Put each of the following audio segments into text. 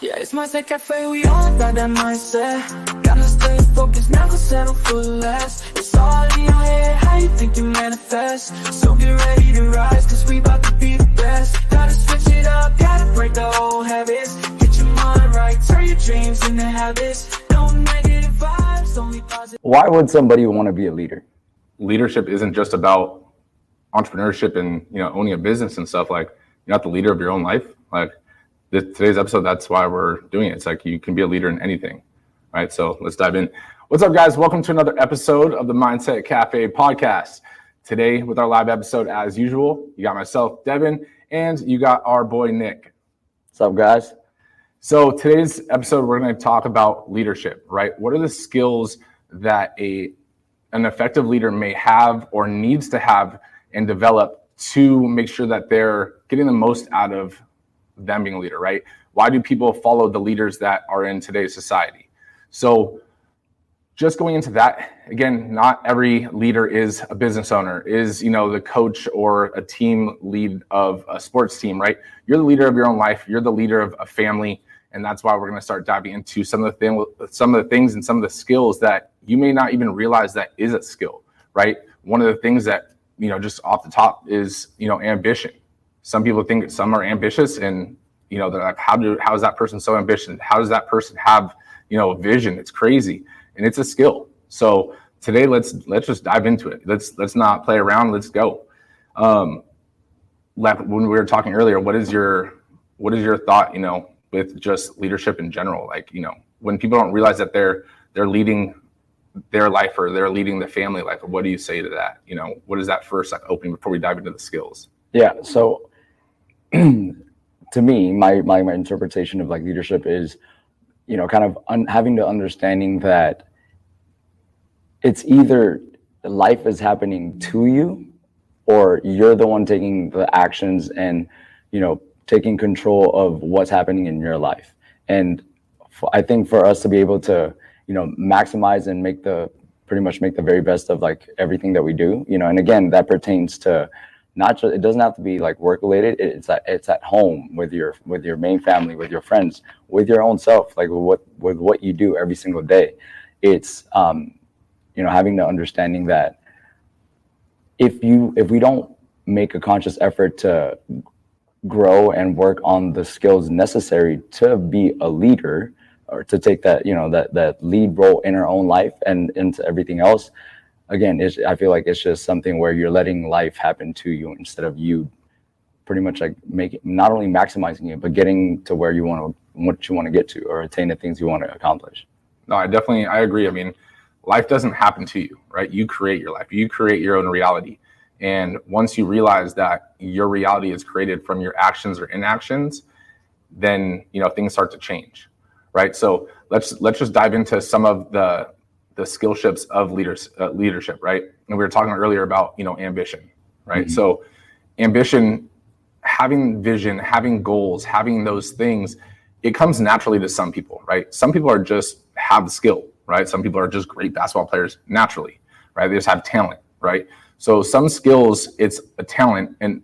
Yeah, it's mindset cafe, we all got that mindset. Gotta stay focused, never settle for less. It's all in your head, how you think you manifest. So get ready to rise, cause we about to be the best. Gotta switch it up, gotta break the old habits. Get your mind right, turn your dreams into habits. No negative vibes, only positive. Why would somebody want to be a leader? Leadership isn't just about entrepreneurship and owning a business and stuff. Like, you're not the leader of your own life. Like, today's episode, that's why we're doing it. It's like you can be a leader in anything. All right, so let's dive in. What's up, guys? Welcome to another episode of the Mindset Cafe podcast. Today, with our live episode, as usual, you got myself, Devin, and you got our boy, Nick. What's up, guys? So today's episode, we're going to talk about leadership, right? What are the skills that an effective leader may have or needs to have and develop to make sure that they're getting the most out of them being a leader, right? Why do people follow the leaders that are in today's society? So just going into that, again, not every leader is a business owner, is, the coach or a team lead of a sports team, right? You're the leader of your own life. You're the leader of a family. And that's why we're going to start diving into some of the things and some of the skills that you may not even realize that is a skill, right? One of the things that, just off the top is, ambition. Some people think some are ambitious and, they're like, how is that person so ambitious? How does that person have, a vision? It's crazy. And it's a skill. So today, let's just dive into it. Let's not play around. Let's go. When we were talking earlier, what is your thought, with just leadership in general? Like, when people don't realize that they're leading their life or they're leading the family, like, what do you say to that? What is that first opening before we dive into the skills? Yeah. So to me, my interpretation of leadership is, kind of having the understanding that it's either life is happening to you or you're the one taking the actions and, taking control of what's happening in your life. And I think for us to be able to, maximize and pretty much make the very best of everything that we do, and again, that pertains to not just, it doesn't have to be work related. It's at home with your main family, with your friends, with your own self, with what you do every single day. It's, having the understanding that if we don't make a conscious effort to grow and work on the skills necessary to be a leader or to take that, that lead role in our own life and into everything else, again, I feel like it's just something where you're letting life happen to you instead of you pretty much not only maximizing it, but getting to where what you want to get to or attain the things you want to accomplish. No, I agree. I mean, life doesn't happen to you, right? You create your life. You create your own reality. And once you realize that your reality is created from your actions or inactions, then, things start to change, right? So let's just dive into some of the skill ships of leadership, right? And we were talking earlier about, ambition, right? Mm-hmm. So ambition, having vision, having goals, having those things, it comes naturally to some people, right? Some people have the skill, right? Some people are just great basketball players naturally, right? They just have talent, right? So some skills, it's a talent, and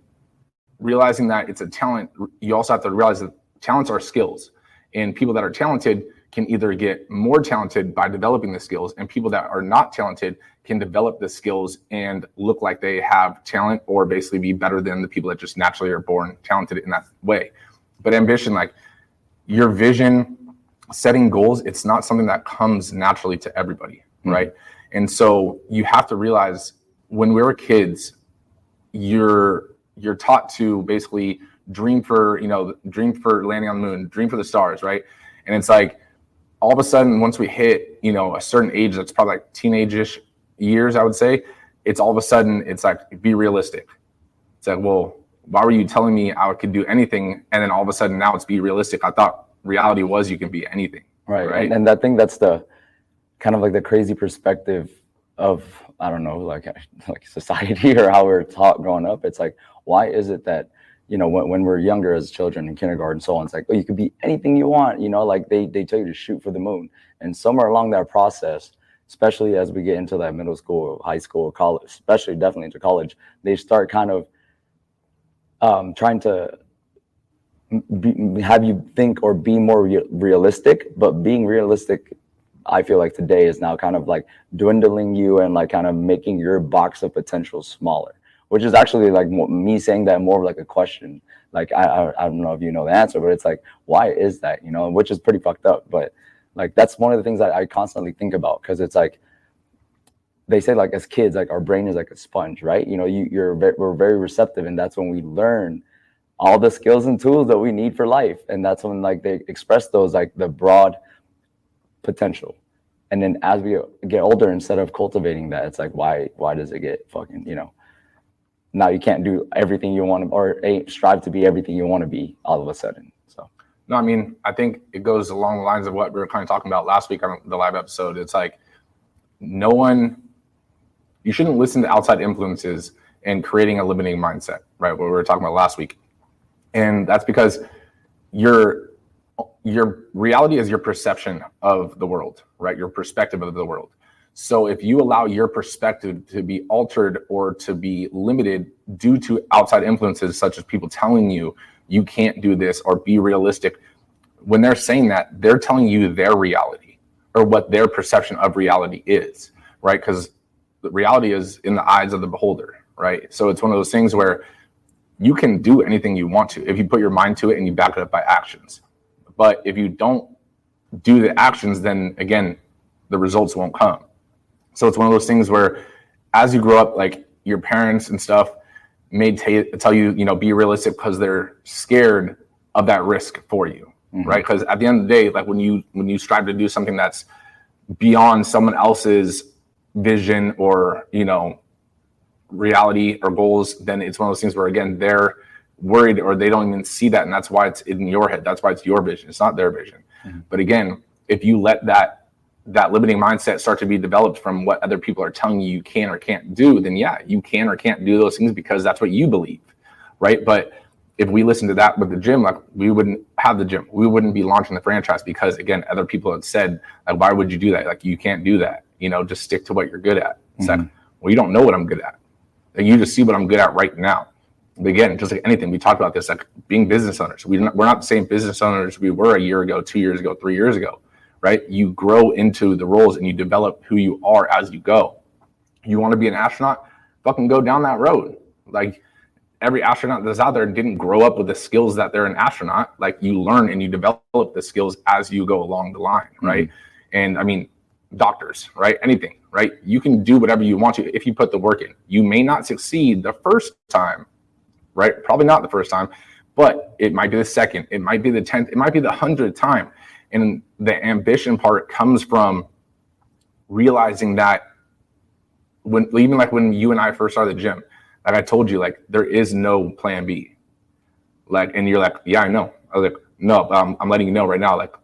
realizing that it's a talent, you also have to realize that talents are skills, and people that are talented can either get more talented by developing the skills, and people that are not talented can develop the skills and look like they have talent or basically be better than the people that just naturally are born talented in that way. But ambition, like your vision, setting goals, it's not something that comes naturally to everybody, right? And so you have to realize when we were kids, you're taught to basically dream for landing on the moon, dream for the stars, right? And it's like, all of a sudden, once we hit, a certain age, that's probably teenage-ish years, I would say, it's all of a sudden, it's be realistic. It's like, well, why were you telling me I could do anything? And then all of a sudden now it's be realistic. I thought reality was you can be anything. Right. And I think that's the kind of the crazy perspective of, I don't know, like society or how we're taught growing up. It's why is it that, when we're younger as children in kindergarten and so on, it's oh, you could be anything you want, they tell you to shoot for the moon. And somewhere along that process, especially as we get into that middle school, high school, college, especially definitely into college, they start kind of trying to have you think or be more realistic. But being realistic, I feel like today is now kind of like dwindling you and like kind of making your box of potential smaller, which is actually like me saying that more of like a question. Like, I don't know if you know the answer, but it's like, why is that, which is pretty fucked up. But like, that's one of the things that I constantly think about, because it's like, they say like as kids, like our brain is like a sponge, right? We're very receptive, and that's when we learn all the skills and tools that we need for life. And that's when like they express those, like the broad potential. And then as we get older, instead of cultivating that, it's like, why does it get fucking, now you can't do everything you want to, or strive to be everything you want to be all of a sudden. So no, I mean, I think it goes along the lines of what we were kind of talking about last week on the live episode. It's like, you shouldn't listen to outside influences and creating a limiting mindset, right? What we were talking about last week. And that's because your reality is your perception of the world, right? Your perspective of the world. So if you allow your perspective to be altered or to be limited due to outside influences, such as people telling you you can't do this or be realistic, when they're saying that, they're telling you their reality or what their perception of reality is, right? Because the reality is in the eyes of the beholder, right? So it's one of those things where you can do anything you want to if you put your mind to it and you back it up by actions. But if you don't do the actions, then again, the results won't come. So it's one of those things where as you grow up, like your parents and stuff may tell you, be realistic because they're scared of that risk for you, right? Because at the end of the day, like when you strive to do something that's beyond someone else's vision or, reality or goals, then it's one of those things where, again, they're worried or they don't even see that. And that's why it's in your head. That's why it's your vision. It's not their vision. But again, if you let that limiting mindset start to be developed from what other people are telling you can or can't do, then yeah, you can or can't do those things because that's what you believe, right? But if we listen to that with the gym, like we wouldn't have the gym. We wouldn't be launching the franchise because, again, other people had said, like, why would you do that? Like, you can't do that. Just stick to what you're good at. It's like, well, you don't know what I'm good at. Like, you just see what I'm good at right now. But again, just like anything, we talked about this, like being business owners. We're not the same business owners we were a year ago, 2 years ago, 3 years ago, right? You grow into the roles and you develop who you are as you go. You want to be an astronaut? Fucking go down that road. Like, every astronaut that's out there didn't grow up with the skills that they're an astronaut. Like, you learn and you develop the skills as you go along the line, right? And I mean, doctors, right? Anything, right? You can do whatever you want to if you put the work in. You may not succeed the first time, right? Probably not the first time, but it might be the second, it might be the 10th, it might be the 100th time. And the ambition part comes from realizing that when you and I first started the gym, like I told you, like there is no plan B. Like, and you're like, yeah, I know. I was like, no, I'm letting you know right now, like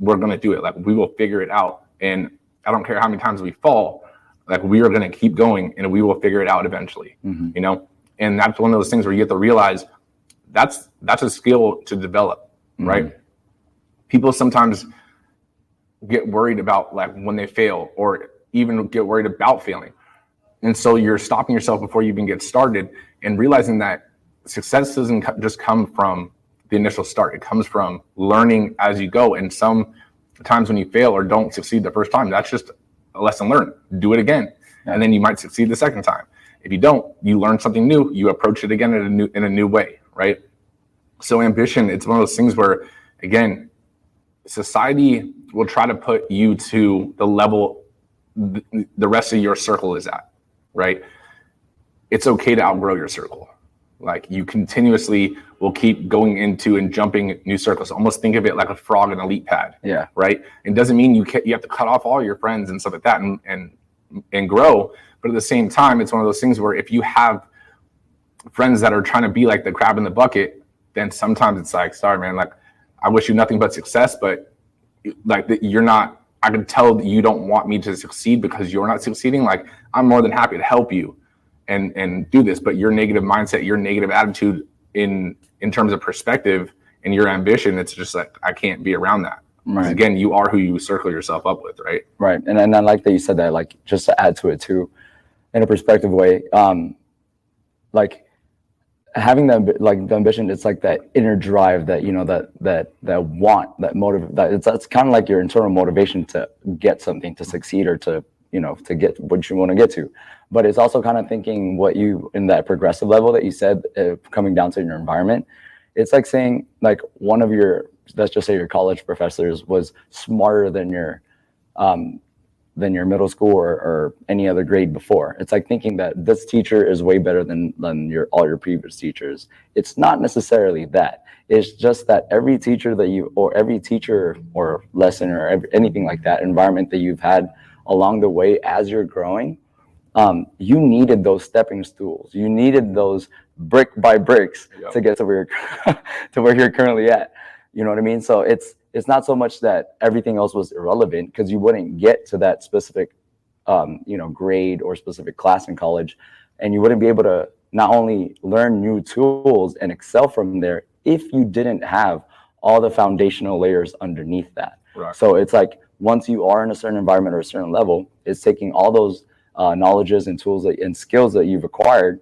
we're going to do it. Like, we will figure it out. And I don't care how many times we fall, like we are going to keep going and we will figure it out eventually, And that's one of those things where you have to realize that's a skill to develop, right? People sometimes get worried about like when they fail or even get worried about failing. And so you're stopping yourself before you even get started and realizing that success doesn't just come from the initial start. It comes from learning as you go. And sometimes when you fail or don't succeed the first time, that's just a lesson learned. Do it again. And then you might succeed the second time. If you don't, you learn something new. You approach it again in a new way, right? So ambition, it's one of those things where, again, society will try to put you to the level the rest of your circle is at, right? It's okay to outgrow your circle. Like, you continuously will keep going into and jumping new circles. Almost think of it like a frog in a leap pad. Yeah. Right. It doesn't mean you have to cut off all your friends and stuff like that and grow. But at the same time, it's one of those things where if you have friends that are trying to be like the crab in the bucket, then sometimes it's like, sorry, man, like I wish you nothing but success, but like you're not, I can tell that you don't want me to succeed because you're not succeeding. Like, I'm more than happy to help you and do this, but your negative mindset, your negative attitude in terms of perspective and your ambition, it's just like, I can't be around that. Right. Again, you are who you circle yourself up with, right? Right. And I like that you said that, like, just to add to it too, in a perspective way, like having that, like the ambition, it's like that inner drive that, you know, that want, that motive, that it's kind of like your internal motivation to get something, to succeed, or to, you know, to get what you want to get to. But it's also kind of thinking what you, in that progressive level that you said, coming down to your environment, it's like saying, like, one of your, let's just say your college professors was smarter than your middle school or any other grade before. It's like thinking that this teacher is way better than all your previous teachers. It's not necessarily that. It's just that every teacher that you, or every teacher or lesson or anything like that, environment that you've had along the way as you're growing, you needed those stepping stools. You needed those brick by bricks to get to where you're to where you're currently at. You know what I mean? So it's not so much that everything else was irrelevant, because you wouldn't get to that specific, you know, grade or specific class in college, and you wouldn't be able to not only learn new tools and excel from there if you didn't have all the foundational layers underneath that. Right. So it's like, once you are in a certain environment or a certain level, it's taking all those knowledges and tools and skills that you've acquired,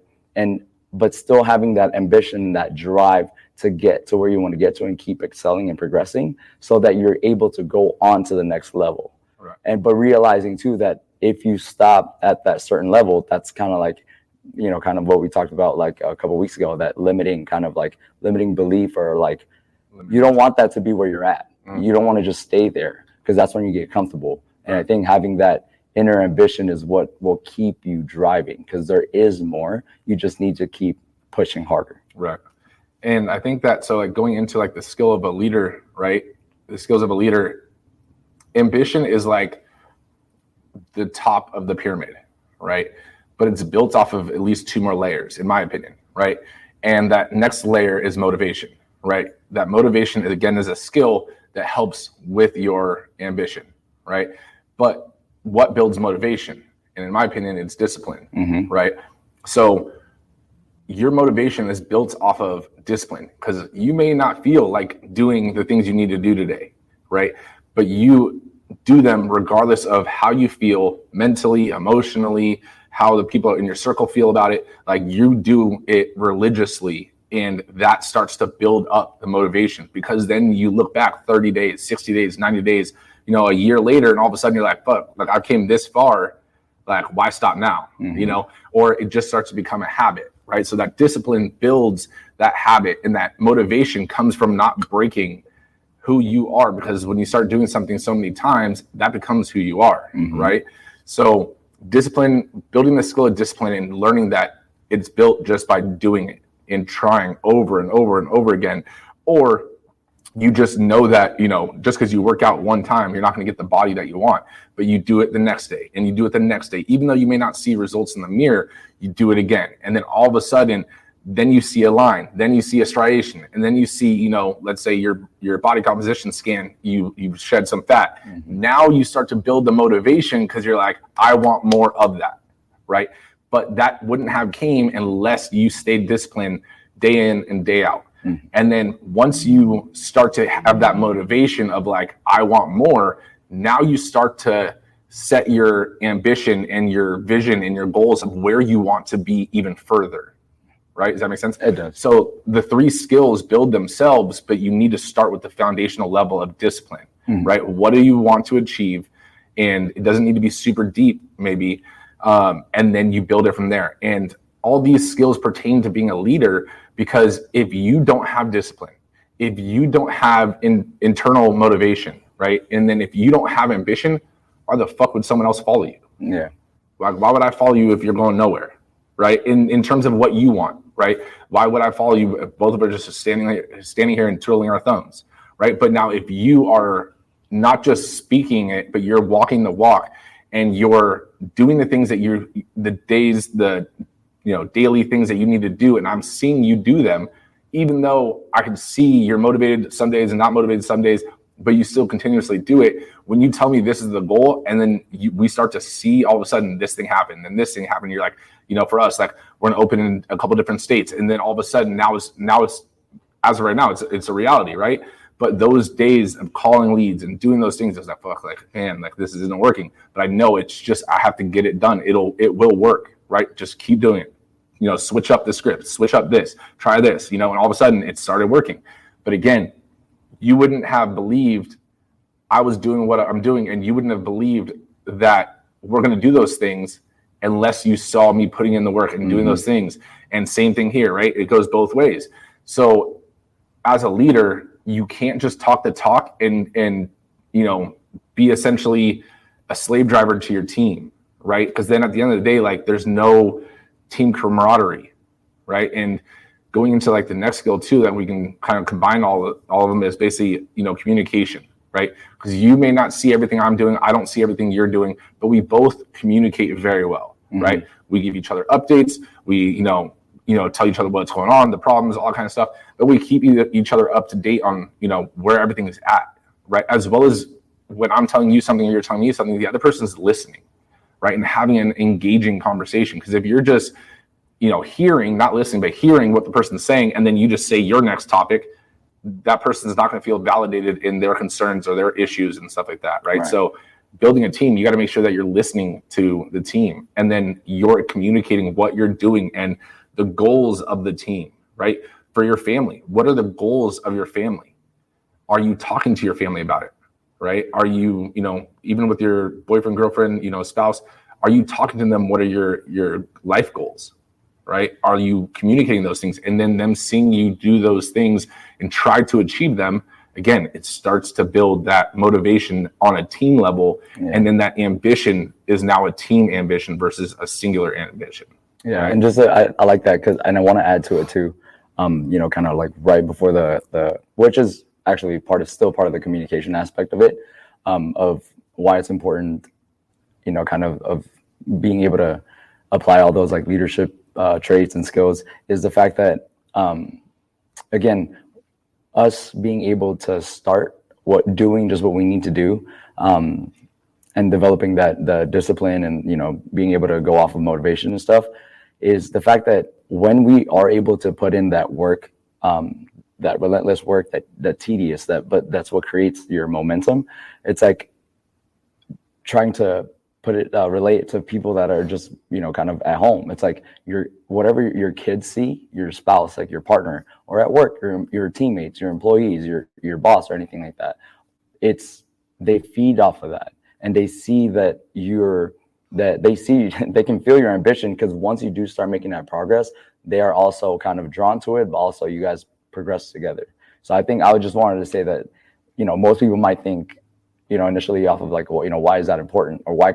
but still having that ambition, that drive to get to where you want to get to and keep excelling and progressing, so that you're able to go on to the next level. Right. But realizing too that if you stop at that certain level, that's kind of like, you know, kind of what we talked about like a couple of weeks ago, that limiting belief, or like, you don't want that to be where you're at. Mm-hmm. You don't want to just stay there, because that's when you get comfortable. And I think having that inner ambition is what will keep you driving, because there is more. You just need to keep pushing harder. Right. And I think that, so like going into like the skill of a leader, right? The skills of a leader, ambition is like the top of the pyramid, right? But it's built off of at least two more layers, in my opinion, right? And that next layer is motivation, right? That motivation, again, is a skill that helps with your ambition, right? But what builds motivation? And in my opinion, it's discipline, mm-hmm. right? So your motivation is built off of discipline, because you may not feel like doing the things you need to do today, right? But you do them regardless of how you feel mentally, emotionally, how the people in your circle feel about it. Like, you do it religiously, and that starts to build up the motivation, because then you look back 30 days, 60 days, 90 days, you know, a year later, and all of a sudden you're like, fuck, like I came this far, like why stop now? Mm-hmm. You know, or it just starts to become a habit. Right. So that discipline builds that habit, and that motivation comes from not breaking who you are, because when you start doing something so many times, that becomes who you are. Mm-hmm. Right. So discipline, building the skill of discipline, and learning that it's built just by doing it and trying over and over and over again. Or you just know that, you know, just because you work out one time, you're not going to get the body that you want, but you do it the next day, and you do it the next day. Even though you may not see results in the mirror, you do it again. And then all of a sudden, then you see a line, then you see a striation, and then you see, you know, let's say your body composition scan, you shed some fat. Mm-hmm. Now you start to build the motivation, because you're like, I want more of that, right? But that wouldn't have came unless you stayed disciplined day in and day out. Mm-hmm. And then once you start to have that motivation of like, I want more, now you start to set your ambition and your vision and your goals of where you want to be even further. Right? Does that make sense? It does. So the three skills build themselves, but you need to start with the foundational level of discipline, mm-hmm. right? What do you want to achieve? And it doesn't need to be super deep, maybe. And then you build it from there. And all these skills pertain to being a leader, because if you don't have discipline, if you don't have internal motivation, right? And then if you don't have ambition, why the fuck would someone else follow you? Yeah. Why would I follow you if you're going nowhere, right? In terms of what you want, right? Why would I follow you if both of us are just standing here and twiddling our thumbs, right? But now if you are not just speaking it, but you're walking the walk, and you're doing the things that daily things that you need to do, and I'm seeing you do them, even though I can see you're motivated some days and not motivated some days, but you still continuously do it. When you tell me this is the goal, and then we start to see all of a sudden this thing happened and this thing happened, you're like, you know, for us, like we're gonna open in a couple different states, and then all of a sudden now it's as of right now it's a reality, right? But those days of calling leads and doing those things, it's like, fuck, like, man, like this isn't working. But I know it's just, I have to get it done. It will work, right? Just keep doing it. switch up the script, switch up this, try this, and all of a sudden it started working. But again, you wouldn't have believed I was doing what I'm doing, and you wouldn't have believed that we're going to do those things unless you saw me putting in the work and doing those things. And same thing here, right? It goes both ways. So as a leader, you can't just talk the talk and be essentially a slave driver to your team, right? Because then at the end of the day, like, there's no team camaraderie, right? And going into like the next skill too, that we can kind of combine all of them, is basically, communication, right? Because you may not see everything I'm doing, I don't see everything you're doing, but we both communicate very well, right? We give each other updates, we tell each other what's going on, the problems, all kind of stuff, but we keep each other up to date on where everything is at, right? As well as when I'm telling you something or you're telling me something, the other person's listening, right? And having an engaging conversation. Because if you're just hearing, not listening, but hearing what the person's saying, and then you just say your next topic, that person's not going to feel validated in their concerns or their issues and stuff like that, right? So building a team, you got to make sure that you're listening to the team, and then you're communicating what you're doing and the goals of the team, right? For your family, what are the goals of your family? Are you talking to your family about it, right? Are you, even with your boyfriend, girlfriend, spouse, are you talking to them? What are your life goals, right? Are you communicating those things? And then them seeing you do those things and try to achieve them, again, it starts to build that motivation on a team level. And then that ambition is now a team ambition versus a singular ambition. Yeah, right? And just I like that, and I want to add to it too, kind of like right before the which is actually still part of the communication aspect of it, of why it's important, kind of being able to apply all those like leadership traits and skills, is the fact that, again, us being able to start doing just what we need to do, and developing the discipline and, being able to go off of motivation and stuff, is the fact that when we are able to put in that work, that relentless work, that tedious, but that's what creates your momentum. It's like trying to relate it to people that are just, kind of at home. It's like whatever your kids see, your spouse, like your partner, or at work, your teammates, your employees, your boss, or anything like that. They feed off of that, and they see that they can feel your ambition, because once you do start making that progress, they are also kind of drawn to it, but also you guys progress together. So I think I just wanted to say that, most people might think, initially off of like, well, why is that important, or why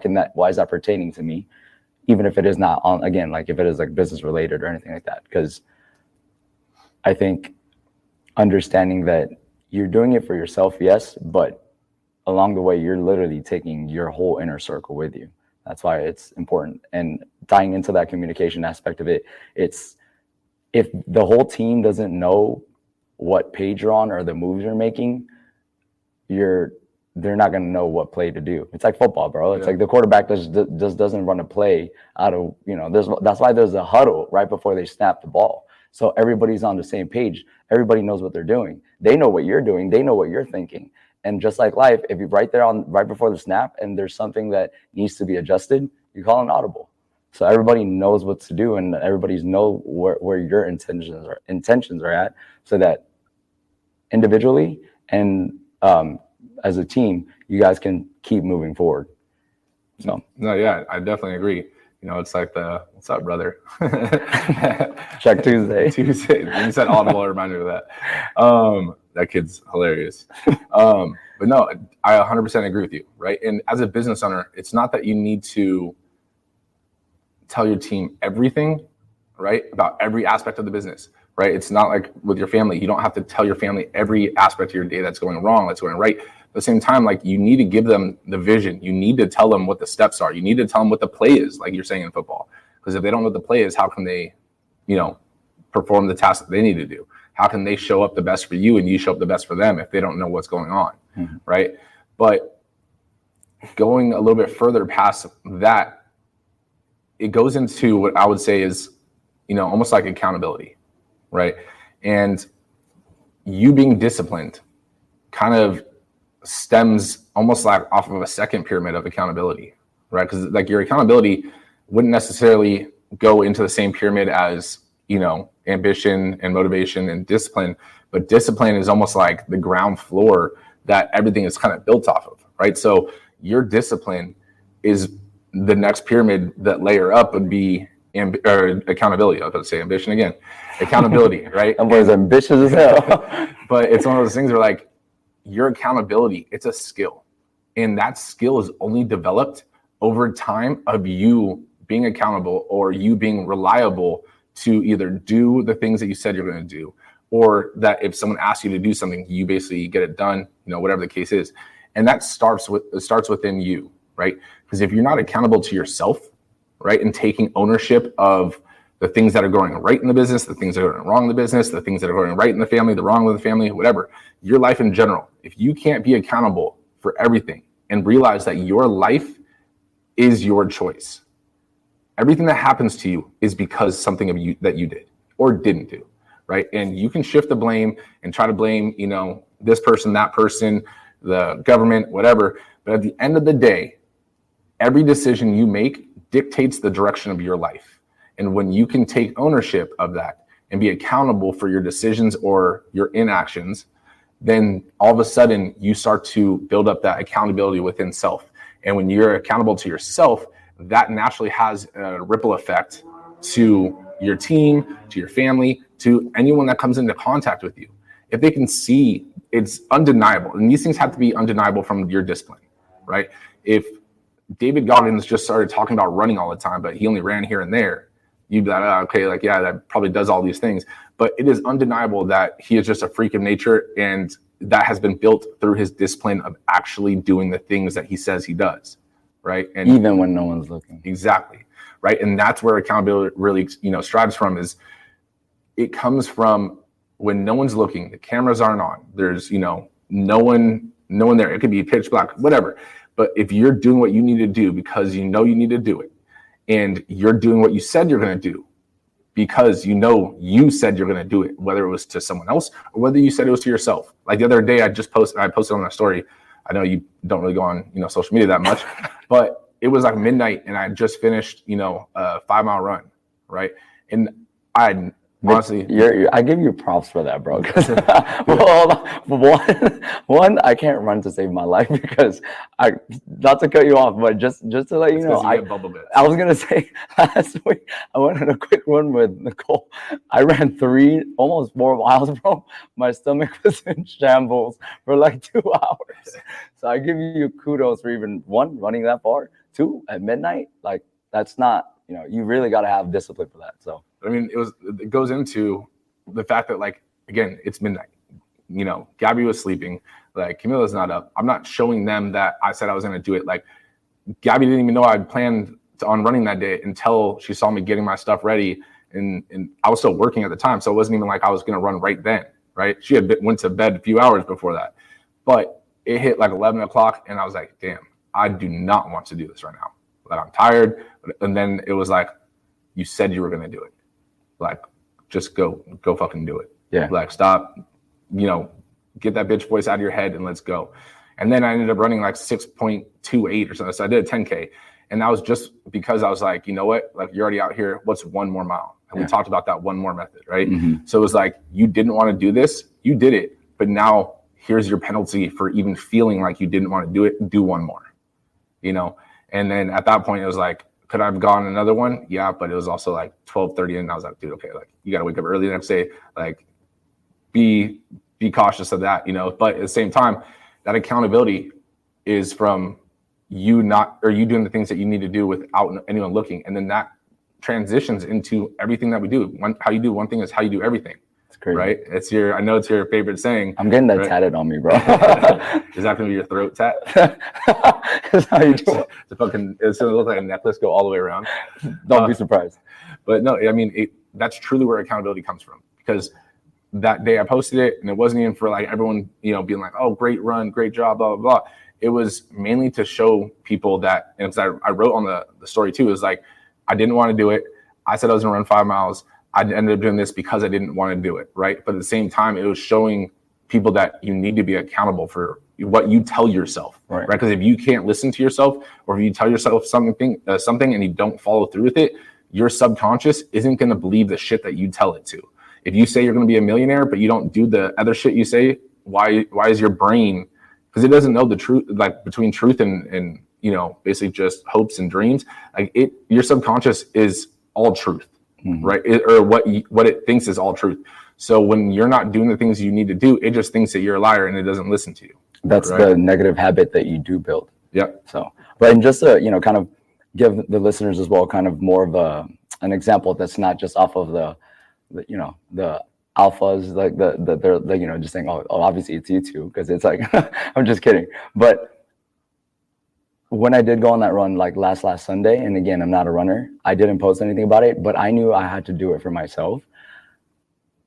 is that pertaining to me, even if it is not on, again, like if it is like business related or anything like that. Because I think understanding that you're doing it for yourself, yes, but along the way, you're literally taking your whole inner circle with you. That's why it's important. And tying into that communication aspect of it, it's, if the whole team doesn't know what page you're on or the moves you're making, they're not going to know what play to do. It's like football, bro. It's like the quarterback just doesn't run a play out of, that's why there's a huddle right before they snap the ball. So everybody's on the same page. Everybody knows what they're doing. They know what you're doing. They know what you're thinking. And just like life, if you're right before the snap and there's something that needs to be adjusted, you call an audible. So everybody knows what to do, and everybody's know where your intentions are at, so that individually and as a team, you guys can keep moving forward. So no, yeah, I definitely agree. It's like what's up, brother? Check Tuesday. You said audible, reminder of that. That kid's hilarious. But no, I 100% agree with you, right? And as a business owner, it's not that you need to tell your team everything, right, about every aspect of the business, right? It's not like with your family. You don't have to tell your family every aspect of your day that's going wrong, that's going right. At the same time, like, you need to give them the vision. You need to tell them what the steps are. You need to tell them what the play is, like you're saying in football. Because if they don't know what the play is, how can they, perform the task that they need to do? How can they show up the best for you and you show up the best for them if they don't know what's going on, right? But going a little bit further past that, it goes into what I would say is, almost like accountability, right? And you being disciplined kind of stems almost like off of a second pyramid of accountability, right? Because like your accountability wouldn't necessarily go into the same pyramid as, you know, ambition and motivation and discipline, but discipline is almost like the ground floor that everything is kind of built off of, right? So your discipline is the next pyramid. That layer up would be accountability. I was about to say ambition again. Accountability, right? That was ambitious as hell. But it's one of those things where like your accountability, it's a skill. And that skill is only developed over time of you being accountable or you being reliable to either do the things that you said you're going to do, or that if someone asks you to do something, you basically get it done, you know, whatever the case is. And that starts within you, right? Because if you're not accountable to yourself, right, and taking ownership of the things that are going right in the business, the things that are going wrong in the business, the things that are going right in the family, the wrong with the family, whatever, your life in general, if you can't be accountable for everything and realize that your life is your choice, everything that happens to you is because something of you that you did or didn't do, right? And you can shift the blame and try to blame, you know, this person, that person, the government, whatever. But at the end of the day, every decision you make dictates the direction of your life. And when you can take ownership of that and be accountable for your decisions or your inactions, then all of a sudden you start to build up that accountability within self. And when you're accountable to yourself, that naturally has a ripple effect to your team, to your family, to anyone that comes into contact with you. If they can see, it's undeniable. And these things have to be undeniable from your discipline, right? If David Goggins just started talking about running all the time, but he only ran here and there, you'd be like, oh, okay, like, yeah, that probably does all these things. But it is undeniable that he is just a freak of nature, and that has been built through his discipline of actually doing the things that he says he does, right? And even when no one's looking. Exactly, right? And that's where accountability really, you know, strives from. Is it comes from when no one's looking, the cameras aren't on, there's, you know, no one there. It could be pitch black, whatever. But if you're doing what you need to do because you know you need to do it, and you're doing what you said you're going to do because you know you said you're going to do it, whether it was to someone else or whether you said it was to yourself. Like the other day, I posted on a story. I know you don't really go on, you know, social media that much, but it was like midnight and I just finished, you know, a 5-mile run, right? And I honestly, I give you props for that, bro. Well, one, I can't run to save my life because not to cut you off, but just to let you know, I was gonna say last week I went on a quick run with Nicole. I ran 3, almost 4 miles, bro. My stomach was in shambles for like 2 hours. So I give you kudos for even 1, running that far, 2, at midnight. Like that's not, you know, you really got to have discipline for that. So. I mean, it goes into the fact that, like, again, it's midnight. You know, Gabby was sleeping. Like, Camila's not up. I'm not showing them that I said I was going to do it. Like, Gabby didn't even know I'd planned on running that day until she saw me getting my stuff ready. And I was still working at the time. So it wasn't even like I was going to run right then, right? She had went to bed a few hours before that. But it hit like 11 o'clock. And I was like, damn, I do not want to do this right now. Like, I'm tired. And then it was like, you said you were going to do it. Like, just go fucking do it. Yeah. Like, stop, you know, get that bitch voice out of your head and let's go. And then I ended up running like 6.28 or something. So I did a 10K. And that was just because I was like, you know what? Like, you're already out here. What's 1 more mile? And we talked about that 1 more method, right? Mm-hmm. So it was like, you didn't want to do this. You did it. But now here's your penalty for even feeling like you didn't want to do it. Do 1 more, you know? And then at that point, it was like, could I have gone another one? Yeah, but it was also like 12:30, and I was like, dude, okay, like, you got to wake up early the next day. Like, be cautious of that, you know. But at the same time, that accountability is from you doing the things that you need to do without anyone looking, and then that transitions into everything that we do. How you do one thing is how you do everything. It's crazy, right? I know it's your favorite saying. I'm getting that tatted on me, bro. Is that gonna be your throat tat? That's how you do it. It's gonna look like a necklace, go all the way around. Don't be surprised. But no, I mean, that's truly where accountability comes from. Because that day I posted it, and it wasn't even for like everyone, you know, being like, "Oh, great run, great job," blah blah blah. It was mainly to show people that, and because I wrote on the story too, is like, I didn't want to do it. I said I was gonna run 5 miles. I ended up doing this because I didn't want to do it, right? But at the same time, it was showing people that you need to be accountable for what you tell yourself, right? Because if you can't listen to yourself, or if you tell yourself something and you don't follow through with it, your subconscious isn't going to believe the shit that you tell it to. If you say you're going to be a millionaire, but you don't do the other shit you say, why is your brain, because it doesn't know the truth, like between truth and you know, basically just hopes and dreams. Like your subconscious is all truth, right? Or what it thinks is all truth. So when you're not doing the things you need to do, it just thinks that you're a liar and it doesn't listen to you. That's right? the negative habit that you do build. Yep. So, right. And just to, you know, kind of give the listeners as well, kind of more of an example that's not just off of the you know, the alphas, like they're you know, just saying, oh, obviously it's you two, because it's like, I'm just kidding. But when I did go on that run, like last Sunday, and again, I'm not a runner, I didn't post anything about it, but I knew I had to do it for myself.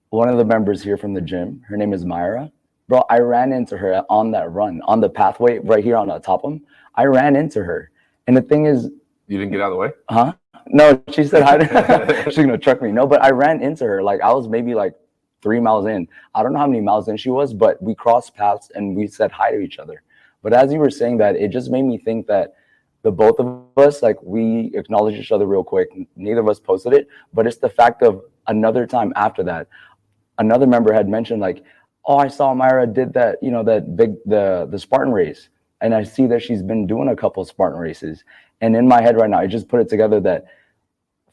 One of the members here from the gym, her name is Myra. Bro, I ran into her on that run, on the pathway right here on the top of them. I ran into her. And the thing is... You didn't get out of the way? Huh? No, she said hi. She's going to truck me. No, but I ran into her. Like, I was maybe like 3 miles in. I don't know how many miles in she was, but we crossed paths and we said hi to each other. But as you were saying that, it just made me think that the both of us, like, we acknowledged each other real quick. Neither of us posted it, but it's the fact of another time after that, another member had mentioned, like, oh, I saw Myra did that, you know, that big, the Spartan race. And I see that she's been doing a couple of Spartan races. And in my head right now, I just put it together that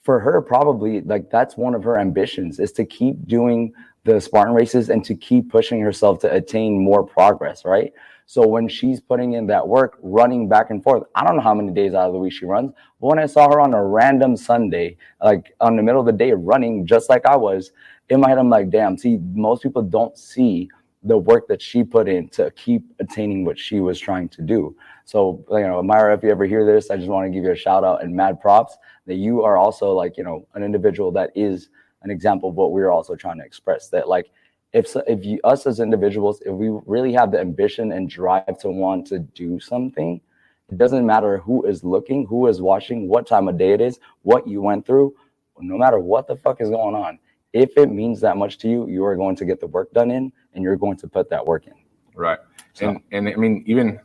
for her, probably, like, that's one of her ambitions, is to keep doing the Spartan races and to keep pushing herself to attain more progress, right? So when she's putting in that work, running back and forth, I don't know how many days out of the week she runs, but when I saw her on a random Sunday, like on the middle of the day running, just like I was, in my head, I'm like, damn, see, most people don't see the work that she put in to keep attaining what she was trying to do. So, you know, Myra, if you ever hear this, I just want to give you a shout out and mad props that you are also, like, you know, an individual that is an example of what we're also trying to express, that, like, if us as individuals, if we really have the ambition and drive to want to do something, it doesn't matter who is looking, who is watching, what time of day it is, what you went through, no matter what the fuck is going on. If it means that much to you, you are going to get the work done in, and you're going to put that work in. Right. So. And I mean, even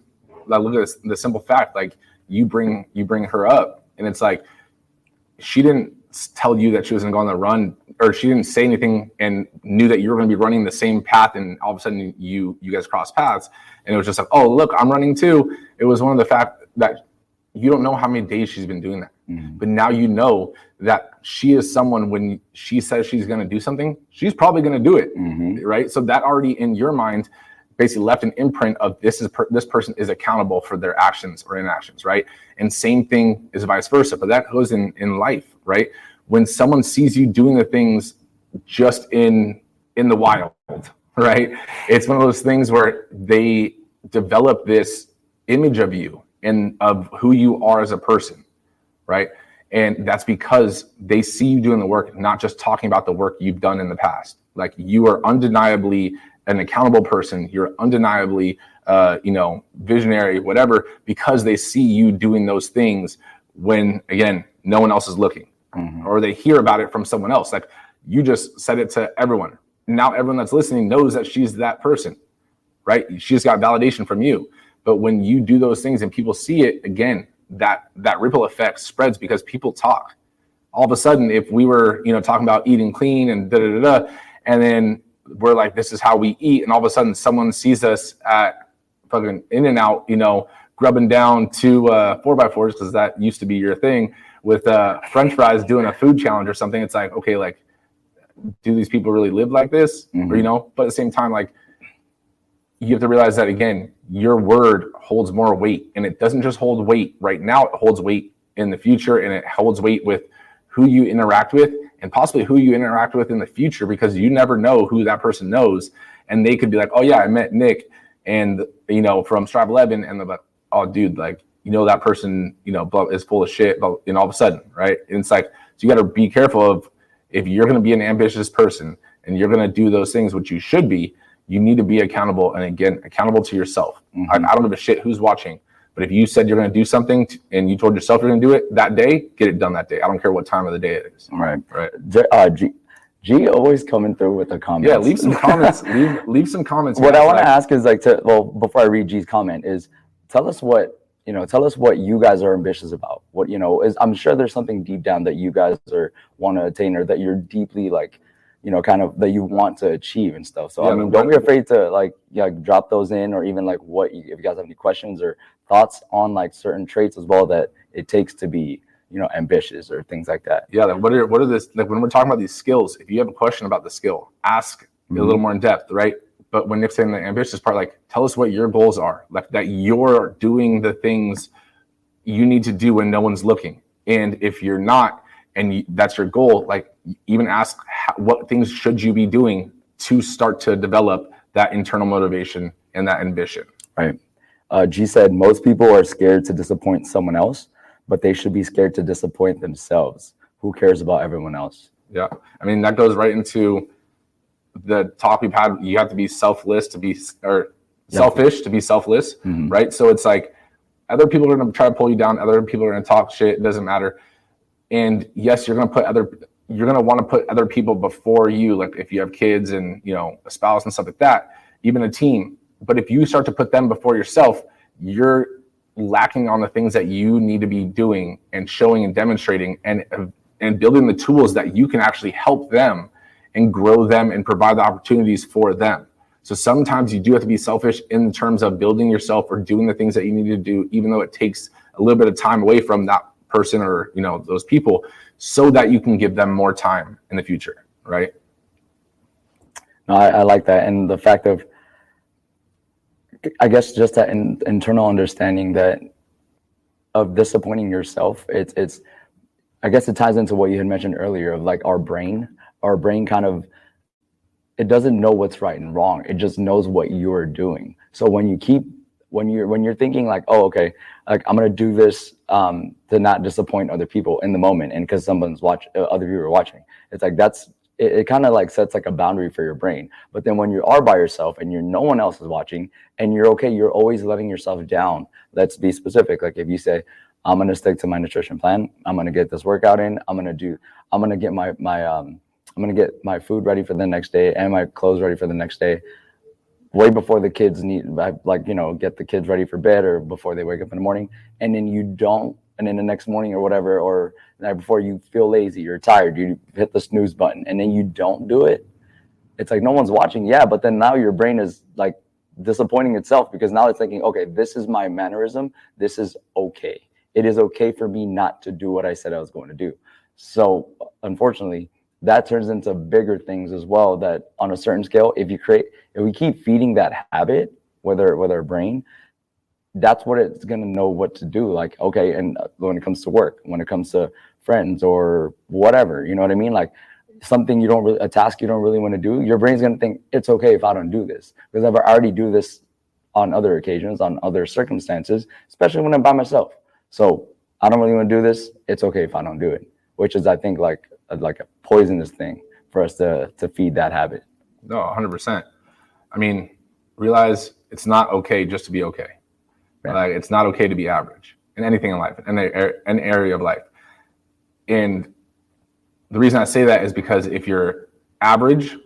like, look at this, the simple fact, like, you bring her up, and it's like, she didn't tell you that she was going to go on the run, or she didn't say anything and knew that you were going to be running the same path, and all of a sudden you guys crossed paths, and it was just like, oh, look, I'm running too. It was one of the fact that you don't know how many days she's been doing that. But now you know that she is someone, when she says she's going to do something, she's probably going to do it, right? So that already in your mind basically left an imprint of this person is accountable for their actions or inactions, right? And same thing is vice versa, but that goes in life, right? When someone sees you doing the things just in the wild, right? It's one of those things where they develop this image of you and of who you are as a person, right? And that's because they see you doing the work, not just talking about the work you've done in the past. Like, you are undeniably an accountable person. You're undeniably, visionary, whatever, because they see you doing those things when, again, no one else is looking, or they hear about it from someone else. Like, you just said it to everyone. Now everyone that's listening knows that she's that person, right? She's got validation from you. But when you do those things and people see it, again, that ripple effect spreads because people talk. All of a sudden, if we were, talking about eating clean and and then we're like, this is how we eat, and all of a sudden someone sees us at fucking In-N-Out, grubbing down 2 4x4s, because that used to be your thing, with French fries, doing a food challenge or something. It's like, okay, like, do these people really live like this? Or, but at the same time, like, you have to realize that, again, your word holds more weight, and it doesn't just hold weight right now, it holds weight in the future, and it holds weight with who you interact with, and possibly who you interact with in the future, because you never know who that person knows. And they could be like, oh yeah, I met Nick, and from Strive 11, and they're like, oh dude, like, that person, is full of shit, but all of a sudden, right? And it's like, so you got to be careful of, if you're going to be an ambitious person and you're going to do those things, which you should be, you need to be accountable, and again, accountable to yourself. I don't give a shit who's watching, but if you said you're going to do something and you told yourself you're going to do it that day, get it done that day. I don't care what time of the day it is. Right. G always coming through with the comments. Yeah, leave some comments. leave some comments. What I want to ask is, before I read G's comment, is tell us what tell us what you guys are ambitious about. What, I'm sure there's something deep down that you guys want to attain, or that you're deeply like, kind of that you want to achieve and stuff. So, don't be afraid to like drop those in, or even like if you guys have any questions or thoughts on like certain traits as well that it takes to be, ambitious or things like that. Yeah. Like what are this, like when we're talking about these skills, if you have a question about the skill, ask a little more in depth, right? But when Nick's saying the ambitious part, like tell us what your goals are, like that you're doing the things you need to do when no one's looking. And if you're not, and that's your goal, like even ask what things should you be doing to start to develop that internal motivation and that ambition. Right. G said, most people are scared to disappoint someone else, but they should be scared to disappoint themselves. Who cares about everyone else? Yeah. I mean, that goes right into the talk we've had. You have to be selfless to be, or selfish to be selfless, right? So it's like other people are going to try to pull you down. Other people are going to talk shit. It doesn't matter. And yes, you're going to want to put other people before you. Like if you have kids and, a spouse and stuff like that, even a team. But if you start to put them before yourself, you're lacking on the things that you need to be doing and showing and demonstrating and building the tools that you can actually help them and grow them and provide the opportunities for them. So sometimes you do have to be selfish in terms of building yourself or doing the things that you need to do, even though it takes a little bit of time away from that person or, those people, so that you can give them more time in the future, right? No, I like that. And the fact of, I guess, just that internal understanding that of disappointing yourself, it's I guess it ties into what you had mentioned earlier of like our brain kind of, it doesn't know what's right and wrong. It just knows what you're doing. So when you're thinking like, oh, okay, like I'm going to do this to not disappoint other people in the moment. And because someone's other people are watching, it's like, it kind of like sets like a boundary for your brain. But then when you are by yourself and no one else is watching and you're okay, you're always letting yourself down. Let's be specific. Like if you say, I'm going to stick to my nutrition plan, I'm going to get this workout in, I'm going to get I'm going to get my food ready for the next day and my clothes ready for the next day, way before the kids get the kids ready for bed or before they wake up in the morning. And then and then the next morning or whatever, or the night before, you feel lazy, you're tired, you hit the snooze button, and then you don't do it. It's like no one's watching. Yeah. But then now your brain is like disappointing itself, because now it's thinking, okay, this is my mannerism. This is okay. It is okay for me not to do what I said I was going to do. So unfortunately, that turns into bigger things as well, that on a certain scale, if we keep feeding that habit with our brain, that's what it's going to know what to do. Like, okay. And when it comes to work, when it comes to friends or whatever, you know what I mean? Like something a task you don't really want to do, your brain's going to think it's okay if I don't do this, because I've already do this on other occasions, on other circumstances, especially when I'm by myself. So I don't really want to do this. It's okay if I don't do it, which is, I think, like a poisonous thing for us to feed that habit. No, 100%. I mean, realize it's not okay just to be okay. Yeah. Like it's not okay to be average in anything in life, in an area of life. And the reason I say that is because if you're average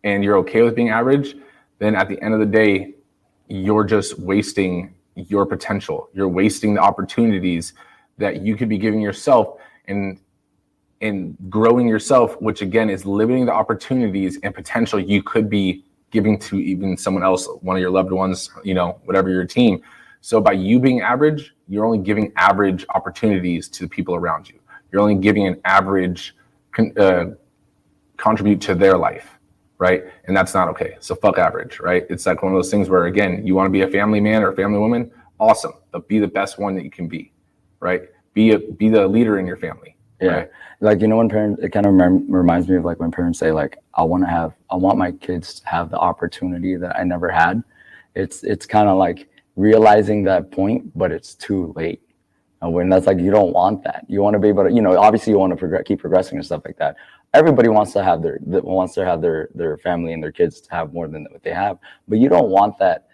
and you're okay with being average, then at the end of the day, you're just wasting your potential. You're wasting the opportunities that you could be giving yourself and growing yourself, which again is limiting the opportunities and potential you could be giving to even someone else, one of your loved ones, whatever your team. So by you being average, you're only giving average opportunities to the people around you. You're only giving an average contribute to their life, right? And that's not okay. So fuck average, right? It's like one of those things where, again, you want to be a family man or a family woman, awesome, but be the best one that you can be, right? Be the leader in your family. Yeah. Right? Like, when parents, it kind of reminds me of like when parents say like, I want my kids to have the opportunity that I never had. It's kind of like realizing that point, but it's too late. When that's like, you don't want that. You want to be able to, obviously you want to keep progressing and stuff like that. Everybody wants to have their family and their kids to have more than what they have, but you don't want that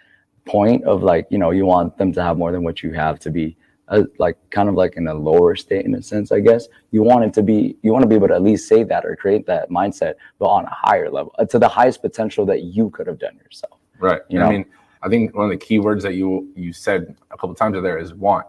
point of like, you want them to have more than what you have, to be like kind of like in a lower state in a sense, I guess. You want to be able to at least say that or create that mindset, but on a higher level, to the highest potential that you could have done yourself. Right. I mean, I think one of the key words that you said a couple times there is want.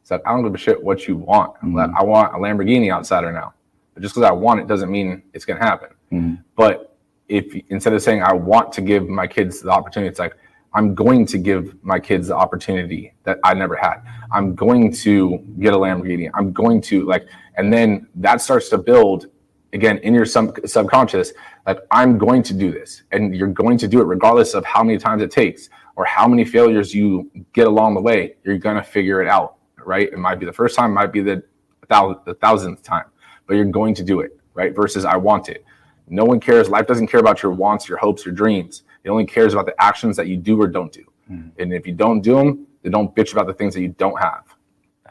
It's like, I don't give a shit what you want. Like, I want a Lamborghini outside right now. But just because I want it doesn't mean it's going to happen. But if instead of saying I want to give my kids the opportunity, it's like, I'm going to give my kids the opportunity that I never had. I'm going to get a Lamborghini. I'm going to and then that starts to build again in your subconscious, like, I'm going to do this, and you're going to do it regardless of how many times it takes or how many failures you get along the way. You're going to figure it out, right? It might be the first time, might be the thousandth time, but you're going to do it, right? Versus I want it. No one cares. Life doesn't care about your wants, your hopes, your dreams. It only cares about the actions that you do or don't do. And if you don't do them, then don't bitch about the things that you don't have.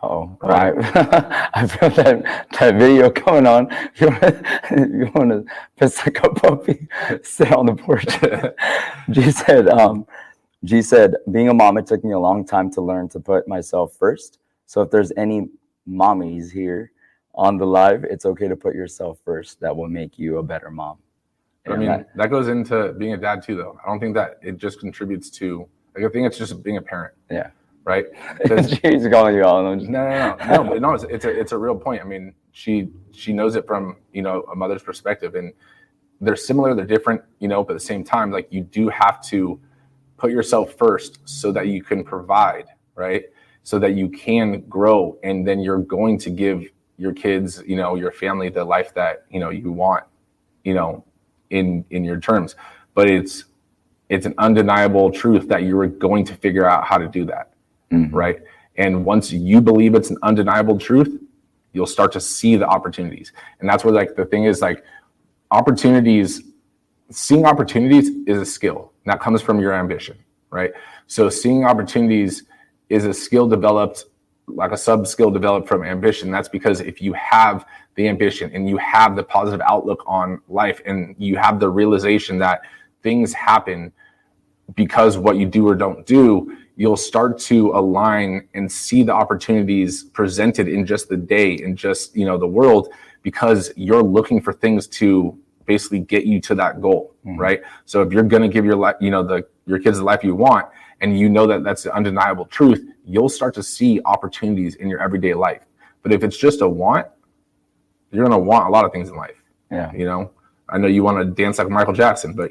Oh, right. I feel that video coming on. You want to piss like a puppy, sit on the porch. G said, being a mom, it took me a long time to learn to put myself first. So if there's any mommies here on the live, it's okay to put yourself first. That will make you a better mom. I mean, that goes into being a dad too, though. I don't think that it just contributes to, I think it's just being a parent. Yeah. Right? She's calling you all. No, it's a real point. I mean, she knows it from, a mother's perspective, and they're similar, they're different, but at the same time, like, you do have to put yourself first so that you can provide, right? So that you can grow, and then you're going to give your kids, your family, the life that, you want, in your terms. But it's an undeniable truth that you're going to figure out how to do that. Right. And once you believe it's an undeniable truth, you'll start to see the opportunities. And that's where, like, the thing is, like, seeing opportunities is a skill that comes from your ambition. Right. So seeing opportunities is a skill developed, like a sub skill developed from ambition. That's because if you have the ambition and you have the positive outlook on life, and you have the realization that things happen because what you do or don't do, you'll start to align and see the opportunities presented in just the day, in just, the world, because you're looking for things to basically get you to that goal, right? So if you're going to give your life, your kids the life you want, and that that's the undeniable truth, you'll start to see opportunities in your everyday life. But if it's just a want, you're going to want a lot of things in life. Yeah. I know you want to dance like Michael Jackson, but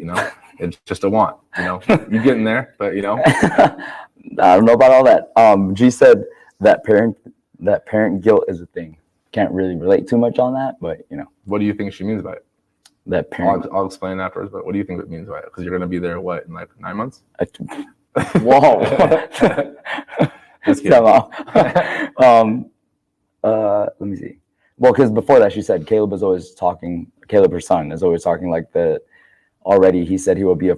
it's just a want. You're getting there, but I don't know about all that. G said that parent guilt is a thing. Can't really relate too much on that, but What do you think she means by it? That parent. I'll explain afterwards, but what do you think it means by it? Because you're going to be there, what, in like 9 months? Whoa. Just kidding. Let me see. Well, because before that, she said Caleb, her son, is always talking like already he said he will be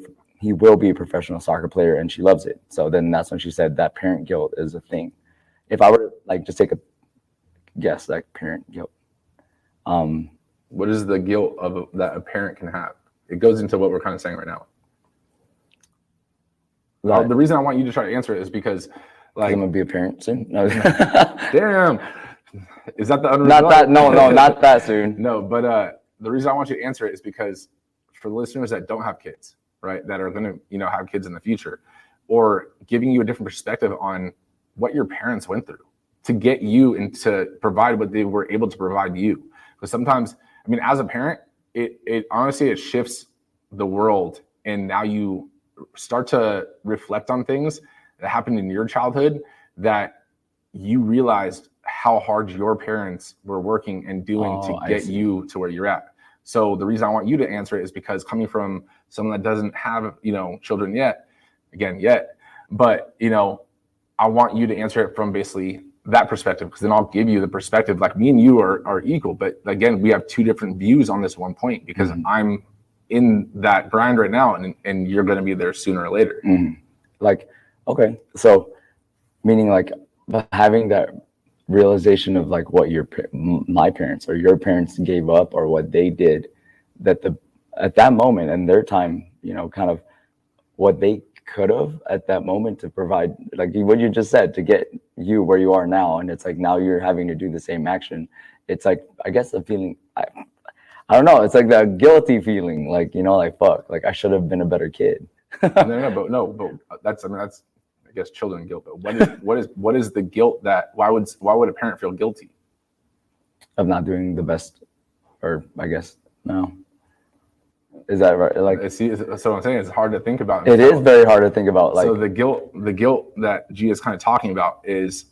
a professional soccer player, and she loves it. So then that's when she said that parent guilt is a thing. If I were to just take a guess, like parent guilt. What is the guilt that a parent can have? It goes into what we're kind of saying right now. Right. The reason I want you to try to answer it is because, like, I'm gonna be a parent soon. No. Damn. Is that the unreal? Not that. No, not that soon. No, but the reason I want you to answer it is because for the listeners that don't have kids, right, that are going to, have kids in the future, or giving you a different perspective on what your parents went through to get you and to provide what they were able to provide you. Because sometimes, as a parent, it honestly, it shifts the world, and now you start to reflect on things that happened in your childhood that you realized how hard your parents were working and doing to get you to where you're at. So the reason I want you to answer it is because coming from someone that doesn't have, children yet, but, I want you to answer it from basically that perspective, because then I'll give you the perspective, like me and you are equal. But again, we have two different views on this one point, because I'm in that grind right now, and you're going to be there sooner or later. Like, okay. So meaning like having that realization of like what my parents or your parents gave up, or what they did, at that moment in their time, kind of what they could have at that moment to provide, like what you just said, to get you where you are now. And it's like now you're having to do the same action. It's like, I guess the feeling, I don't know, it's like that guilty feeling, like, like, fuck, like I should have been a better kid. But that's I guess children guilt. But what is the guilt that why would a parent feel guilty of not doing the best, or I guess no. Is that right? Like, see, so I'm saying it's hard to think about. It is very hard to think about. Like, so the guilt that G is kind of talking about is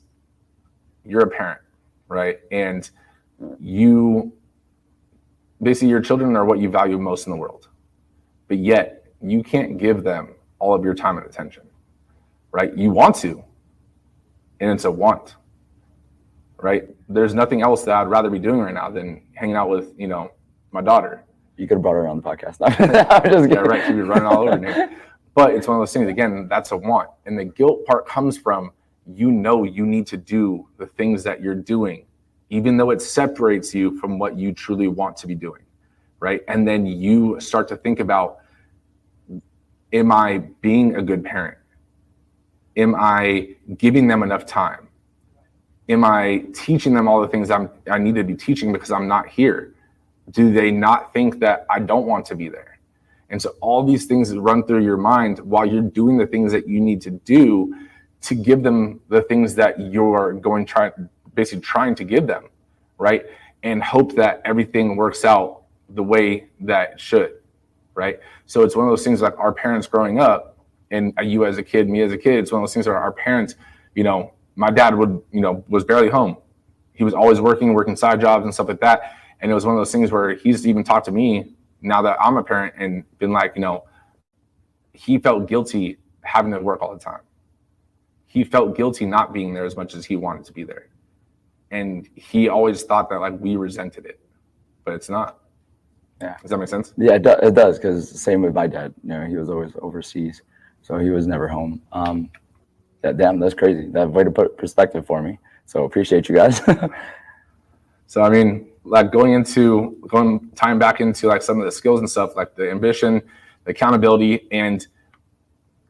you're a parent, right? And you basically your children are what you value most in the world, but yet you can't give them all of your time and attention, right? You want to, and it's a want, right? There's nothing else that I'd rather be doing right now than hanging out with, my daughter. You could have brought her on the podcast. I'm just yeah, right. She'd be running all over me. But it's one of those things, again, that's a want. And the guilt part comes from, you need to do the things that you're doing, even though it separates you from what you truly want to be doing, right? And then you start to think about, am I being a good parent? Am I giving them enough time? Am I teaching them all the things I need to be teaching because I'm not here? Do they not think that I don't want to be there? And so all these things run through your mind while you're doing the things that you need to do to give them the things that you're basically trying to give them, right? And hope that everything works out the way that it should, right? So it's one of those things like our parents growing up, and you as a kid, me as a kid, it's one of those things where our parents, my dad was barely home. He was always working side jobs and stuff like that. And it was one of those things where he's even talked to me now that I'm a parent and been like, he felt guilty having to work all the time. He felt guilty not being there as much as he wanted to be there. And he always thought that like we resented it, but it's not. Yeah. Does that make sense? Yeah, it does. Because same with my dad, he was always overseas. So he was never home. Damn, that's crazy. That way to put perspective for me. So appreciate you guys. So, I mean, like tying back into like some of the skills and stuff, like the ambition, the accountability, and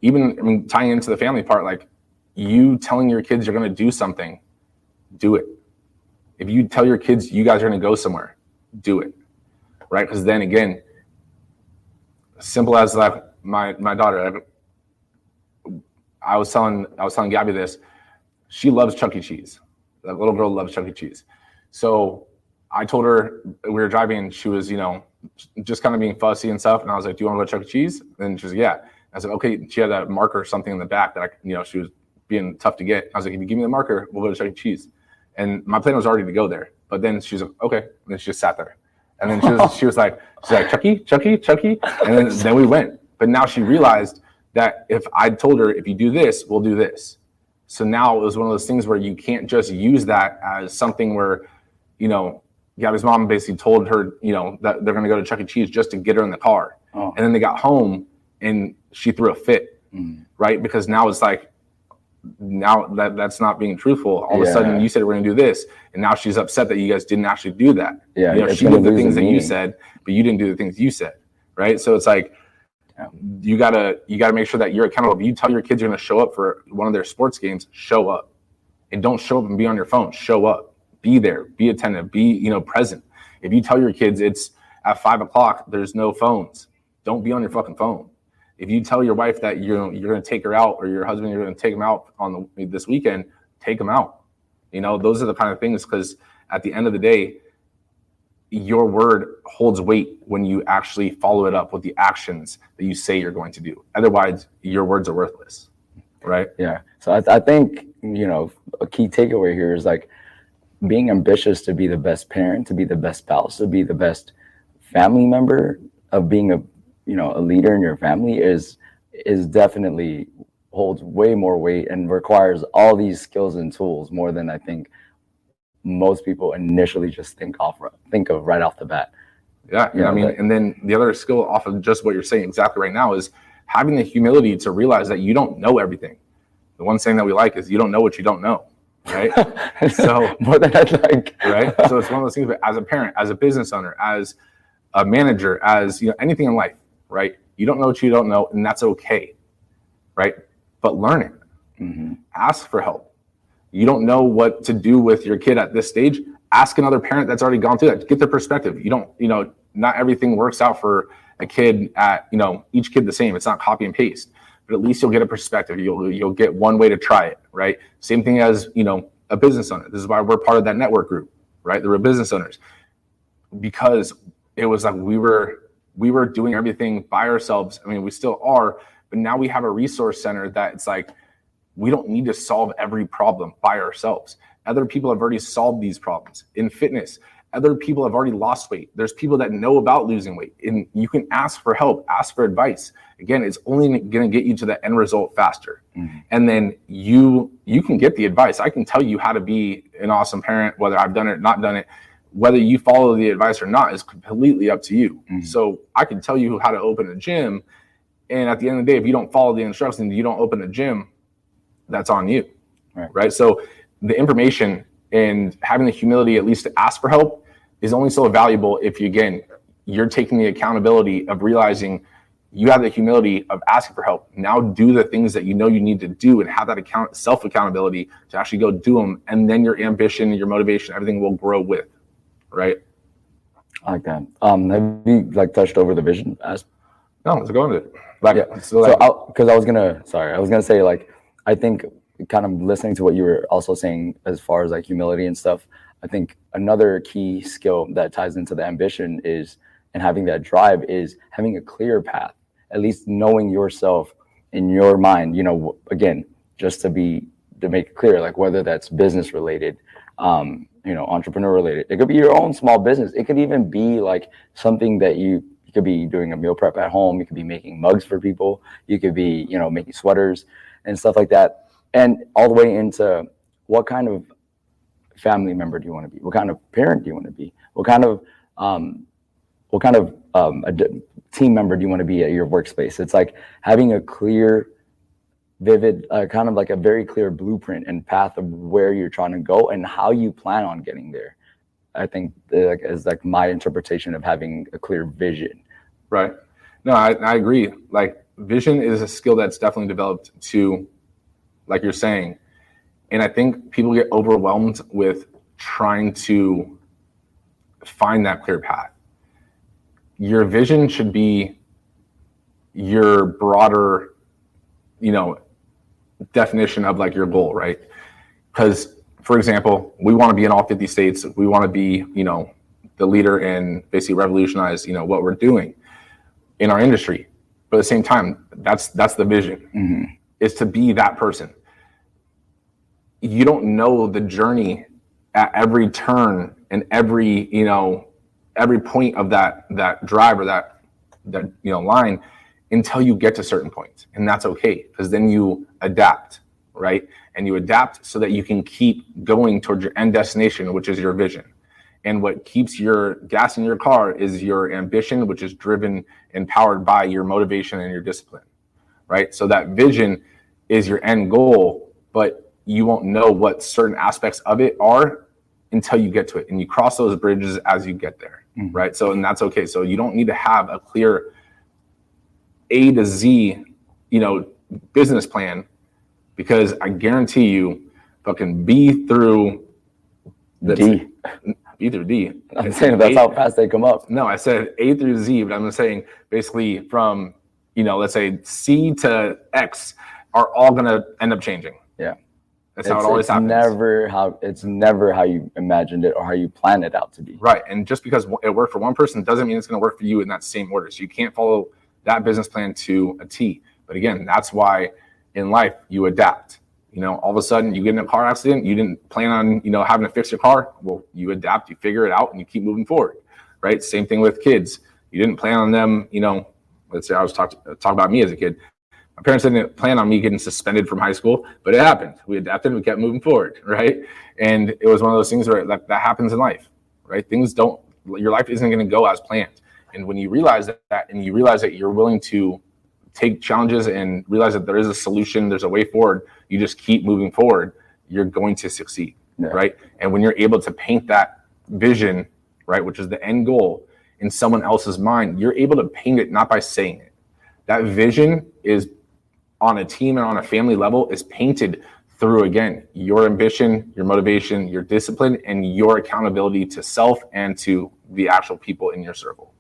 even, tying into the family part, like you telling your kids you're going to do something, do it. If you tell your kids you guys are going to go somewhere, do it. Right. Because then again, simple as like my daughter, I was telling Gabby this, she loves Chuck E. Cheese. That little girl loves Chuck E. Cheese. So I told her, we were driving and she was, just kind of being fussy and stuff. And I was like, do you want to go to Chuck E. Cheese? And she was like, yeah. I said, okay. She had a marker or something in the back that she was being tough to get. I was like, if you give me the marker, we'll go to Chuck E. Cheese. And my plan was already to go there. But then she was like, okay. And then she just sat there. And then she was like, Chucky. And then we went. But now she realized that if I told her, if you do this, we'll do this. So now it was one of those things where you can't just use that as something where, Gabby's mom basically told her, that they're going to go to Chuck E. Cheese just to get her in the car. Oh. And then they got home and she threw a fit, right? Because now it's like, now that's not being truthful. All of a sudden you said we're going to do this. And now she's upset that you guys didn't actually do that. Yeah, she did the things that you said, but you didn't do the things you said, right? So it's like, you gotta make sure that you're accountable. If you tell your kids you're going to show up for one of their sports games, show up. And don't show up and be on your phone. Show up. Be there. Be attentive. Be present. If you tell your kids it's at 5:00, there's no phones. Don't be on your fucking phone. If you tell your wife that you're going to take her out, or your husband you're going to take him out on this weekend, take him out. Those are the kind of things, because at the end of the day, your word holds weight when you actually follow it up with the actions that you say you're going to do. Otherwise, your words are worthless, right? Yeah. So I think, a key takeaway here is like being ambitious to be the best parent, to be the best spouse, to be the best family member, of being a leader in your family is definitely holds way more weight and requires all these skills and tools more than I think most people initially just think of right off the bat. Yeah. And then the other skill off of just what you're saying exactly right now is having the humility to realize that you don't know everything. The one saying that we like is you don't know what you don't know. Right. So more than I'd like. Right. So it's one of those things, but as a parent, as a business owner, as a manager, as anything in life, right? You don't know what you don't know, and that's okay. Right. But learn it. Mm-hmm. Ask for help. You don't know what to do with your kid at this stage. Ask another parent that's already gone through that. Get their perspective. You don't, not everything works out for a kid at, each kid the same. It's not copy and paste, but at least you'll get a perspective. You'll get one way to try it, right? Same thing as, a business owner. This is why we're part of that network group, right? There were business owners, because it was like we were doing everything by ourselves. I mean, we still are, but now we have a resource center that it's like, we don't need to solve every problem by ourselves. Other people have already solved these problems. In fitness, other people have already lost weight. There's people that know about losing weight, and you can ask for help, ask for advice. Again, it's only going to get you to the end result faster. Mm-hmm. And then you can get the advice. I can tell you how to be an awesome parent, whether I've done it or not done it. Whether you follow the advice or not is completely up to you. Mm-hmm. So I can tell you how to open a gym, and at the end of the day, if you don't follow the instructions, you don't open a gym, that's on you, right? So the information and having the humility at least to ask for help is only so valuable if you're taking the accountability of realizing you have the humility of asking for help. Now do the things that you need to do and have that self accountability to actually go do them, and then your ambition, your motivation, everything will grow with, right? I like that. Have you touched over the vision aspect? No, let's go into it. Because I was gonna say, I think kind of listening to what you were also saying as far as humility and stuff, I think another key skill that ties into the ambition and having that drive is having a clear path, at least knowing yourself in your mind, again, just to make it clear, whether that's business related, entrepreneur related. It could be your own small business. It could even be something that you could be doing a meal prep at home. You could be making mugs for people. You could be, making sweaters and stuff like that. And all the way into what kind of family member do you want to be? What kind of parent do you want to be? What kind of a team member do you want to be at your workspace? It's having a clear, vivid, kind of a very clear blueprint and path of where you're trying to go and how you plan on getting there. I think is my interpretation of having a clear vision. Right. No, I agree. Vision is a skill that's definitely developed to, like you're saying. And I think people get overwhelmed with trying to find that clear path. Your vision should be your broader, definition of your goal, right? Because, for example, we want to be in all 50 states. We want to be, the leader and basically revolutionize, what we're doing in our industry. But at the same time, that's the vision, mm-hmm. is to be that person. You don't know the journey at every turn and every point of that drive or that line until you get to certain points. And that's okay, because then you adapt, right? And you adapt so that you can keep going towards your end destination, which is your vision. And what keeps your gas in your car is your ambition, which is driven and powered by your motivation and your discipline, right? So that vision is your end goal, but you won't know what certain aspects of it are until you get to it. And you cross those bridges as you get there, mm-hmm. right? So, and that's okay. So you don't need to have a clear A to Z, business plan, because I guarantee you fucking B through D. B through D. I'm saying that's how fast they come up. No, I said A through Z, but I'm saying basically from, let's say C to X are all going to end up changing. Yeah. That's how it always happens. It's never how you imagined it or how you planned it out to be. Right. And just because it worked for one person doesn't mean it's going to work for you in that same order. So you can't follow that business plan to a T. But again, that's why in life you adapt. All of a sudden you get in a car accident, you didn't plan on, having to fix your car. Well, you adapt, you figure it out, and you keep moving forward, right? Same thing with kids. You didn't plan on them, let's say I was talking about me as a kid. My parents didn't plan on me getting suspended from high school, but it happened. We adapted, we kept moving forward, right? And it was one of those things where that happens in life, right? Your life isn't going to go as planned. And when you realize that, and you realize that you're willing to take challenges and realize that there is a solution, there's a way forward, you just keep moving forward, you're going to succeed, right? And when you're able to paint that vision, right, which is the end goal in someone else's mind, you're able to paint it not by saying it. That vision is on a team and on a family level is painted through, again, your ambition, your motivation, your discipline, and your accountability to self and to the actual people in your circle,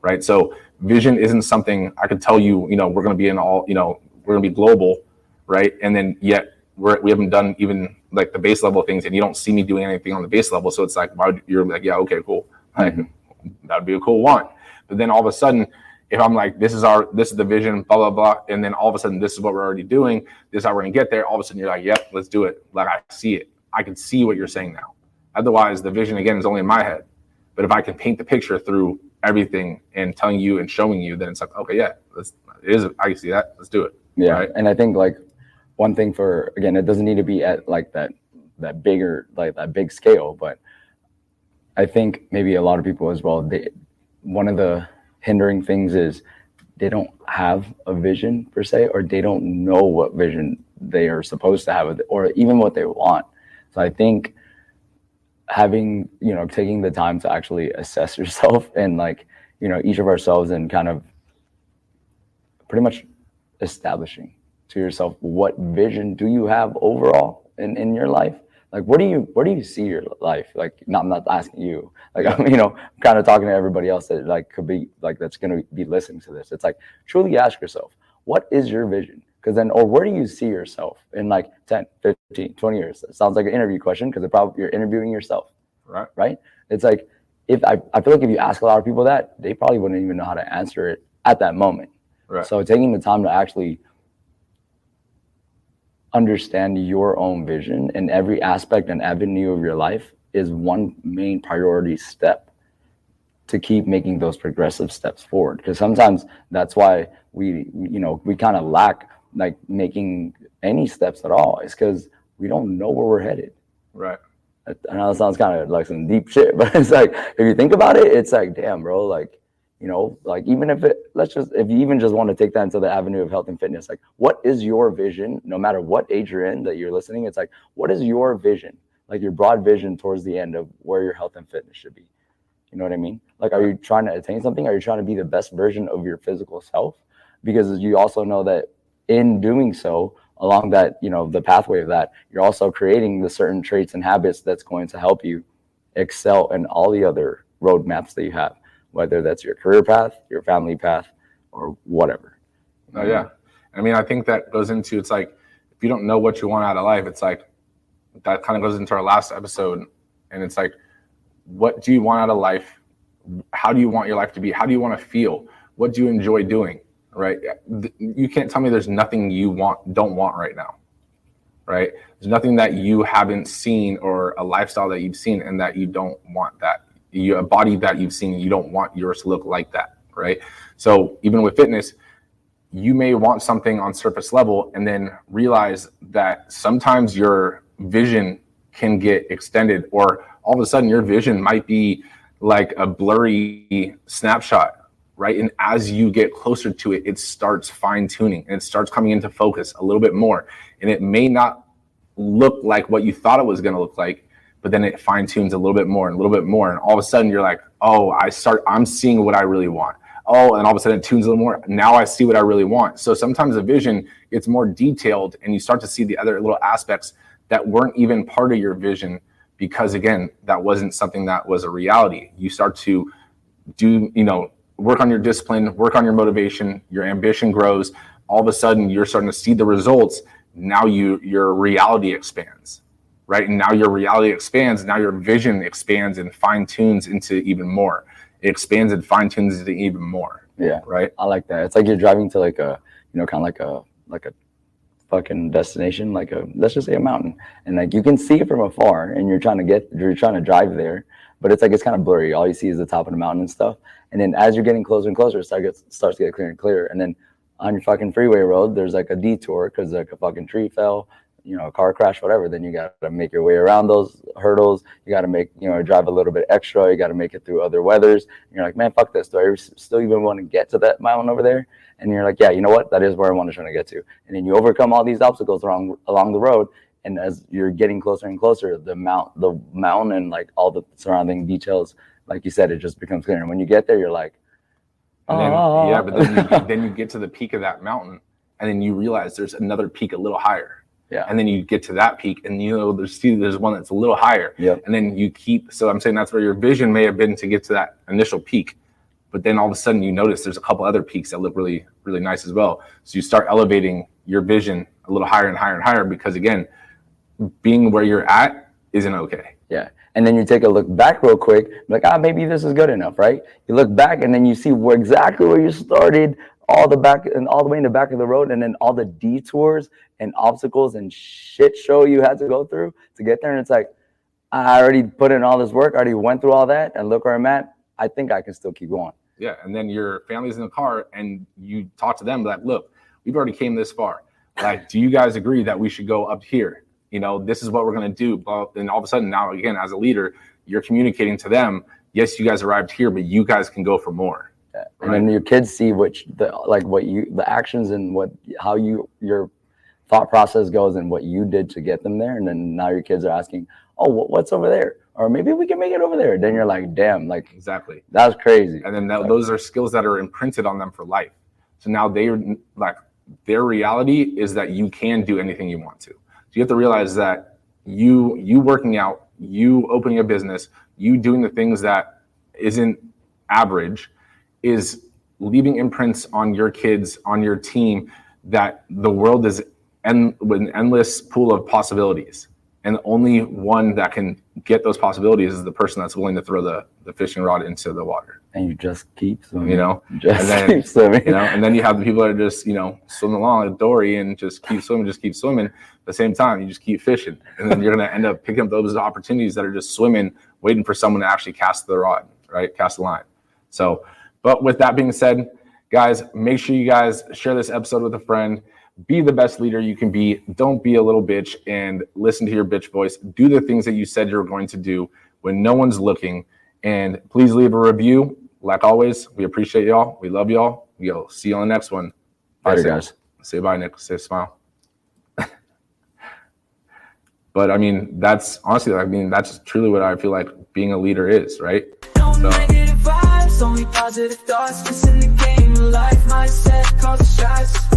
right? So vision isn't something I could tell you, we're going to be in all, we're going to be global, right? And then yet we haven't done even like the base level things, and you don't see me doing anything on the base level. So it's like, you're like, yeah, okay, cool. Like, that'd be a cool one. But then all of a sudden, if I'm like, this is the vision, blah, blah, blah. And then all of a sudden, this is what we're already doing. This is how we're going to get there. All of a sudden you're like, yep, let's do it. Like, I see it. I can see what you're saying now. Otherwise, the vision, again, is only in my head. But if I can paint the picture through everything and telling you and showing you, then it's like, okay, yeah, I can see that. Let's do it. Yeah. Right? And I think like one thing again, it doesn't need to be at like that bigger, like that big scale, but I think maybe a lot of people as well, one of the hindering things is they don't have a vision per se, or they don't know what vision they are supposed to have, or even what they want. So I think having, taking the time to actually assess yourself and like, each of ourselves, and kind of pretty much establishing to yourself, what vision do you have overall in your life? Like, where do you see your life? Like, I'm not asking you, like, I'm, kind of talking to everybody else that like could be like, that's going to be listening to this. It's like, truly ask yourself, what is your vision? Because then, or where do you see yourself in like 10, 15, 20 years? It sounds like an interview question, because you're interviewing yourself. Right. It's like, I feel like if you ask a lot of people that, they probably wouldn't even know how to answer it at that moment. Right. So taking the time to actually understand your own vision in every aspect and avenue of your life is one main priority step to keep making those progressive steps forward. Because sometimes that's why we kind of lack like making any steps at all. It's because we don't know where we're headed. Right. I know it sounds kind of like some deep shit, but it's like, if you think about it, it's like, damn, bro, like, like even if you even just want to take that into the avenue of health and fitness, like, what is your vision, no matter what age you're in that you're listening? It's like, what is your vision? Like your broad vision towards the end of where your health and fitness should be. You know what I mean? Like, are you trying to attain something? Are you trying to be the best version of your physical self? Because you also know that in doing so, along that, the pathway of that, you're also creating the certain traits and habits that's going to help you excel in all the other roadmaps that you have, whether that's your career path, your family path, or whatever. Oh, yeah. I mean, I think that goes into, it's like, if you don't know what you want out of life, it's like, that kind of goes into our last episode. And it's like, what do you want out of life? How do you want your life to be? How do you want to feel? What do you enjoy doing? Right? You can't tell me there's nothing you don't want right now. Right? There's nothing that you haven't seen, or a lifestyle that you've seen and that you don't want that. A body that you've seen, you don't want yours to look like that. Right? So even with fitness, you may want something on surface level and then realize that sometimes your vision can get extended, or all of a sudden your vision might be like a blurry snapshot. Right. And as you get closer to it, it starts fine tuning and it starts coming into focus a little bit more. And it may not look like what you thought it was going to look like, but then it fine tunes a little bit more and a little bit more. And all of a sudden you're like, oh, I'm seeing what I really want. Oh, and all of a sudden it tunes a little more. Now I see what I really want. So sometimes the vision gets more detailed and you start to see the other little aspects that weren't even part of your vision, because again, that wasn't something that was a reality. You start to do, work on your discipline, work on your motivation, your ambition grows. All of a sudden you're starting to see the results. Now your reality expands, right? And now your reality expands. Now your vision expands and fine tunes into even more. It expands and fine tunes into even more. Yeah. Right. I like that. It's like you're driving to like a, kind of like a fucking destination, like let's just say a mountain. And like, you can see it from afar and you're trying to drive there, but it's like, it's kind of blurry. All you see is the top of the mountain and stuff. And then as you're getting closer and closer, it starts to get clearer and clearer. And then on your fucking freeway road, there's like a detour because like a fucking tree fell, a car crash, whatever. Then you got to make your way around those hurdles. You got to make, drive a little bit extra. You got to make it through other weathers. And you're like, man, fuck this. Do I still even want to get to that mountain over there? And you're like, yeah, you know what? That is where I want to try to get to. And then you overcome all these obstacles along the road. And as you're getting closer and closer, the mountain and like all the surrounding details, like you said, it just becomes clear. And when you get there, you're like, oh. Yeah, but then you get to the peak of that mountain, and then you realize there's another peak a little higher. Yeah. And then you get to that peak, and there's one that's a little higher. Yep. And then you keep. So I'm saying that's where your vision may have been to get to that initial peak, but then all of a sudden you notice there's a couple other peaks that look really, really nice as well. So you start elevating your vision a little higher and higher and higher, because again, being where you're at isn't okay. Yeah. And then you take a look back real quick, like, maybe this is good enough, right? You look back and then you see exactly where you started, all the way in the back of the road, and then all the detours and obstacles and shit show you had to go through to get there. And it's like, I already put in all this work, I already went through all that, and look where I'm at. I think I can still keep going. Yeah. And then your family's in the car and you talk to them like, look, we've already came this far. Like, do you guys agree that we should go up here? You know, this is what we're going to do. But then all of a sudden now, again, as a leader, you're communicating to them, yes, you guys arrived here, but you guys can go for more. Yeah. And then your kids see the actions and how your thought process goes and what you did to get them there. And then now your kids are asking, oh, what's over there? Or maybe we can make it over there. Then you're like, damn, like, exactly. That's crazy. And then those are skills that are imprinted on them for life. So now their reality is that you can do anything you want to. So you have to realize that you working out, you opening a business, you doing the things that isn't average is leaving imprints on your kids, on your team, that the world is with an endless pool of possibilities. And the only one that can get those possibilities is the person that's willing to throw the fishing rod into the water. And you just keep swimming. You know, keep swimming. You know, and then you have the people that are just, you know, swimming along like Dory and just keep swimming. At the same time, you just keep fishing. And then you're going to end up picking up those opportunities that are just swimming, waiting for someone to actually cast the rod, right? Cast the line. So, but with that being said, guys, make sure you guys share this episode with a friend. Be the best leader you can be. Don't be a little bitch and listen to your bitch voice. Do the things that you said you're going to do when no one's looking. And please leave a review. Like always, we appreciate y'all. We love y'all. We'll see you on the next one. Bye, guys. Say bye, Nick. Say smile. But I mean, that's truly what I feel like being a leader is, right? No negative vibes, only positive thoughts. This in the game of life, mindset causes stress.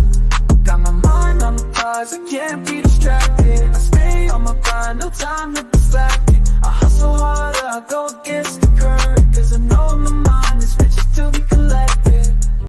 Got my mind on the prize, I can't be distracted. I stay on my grind, no time to be slack.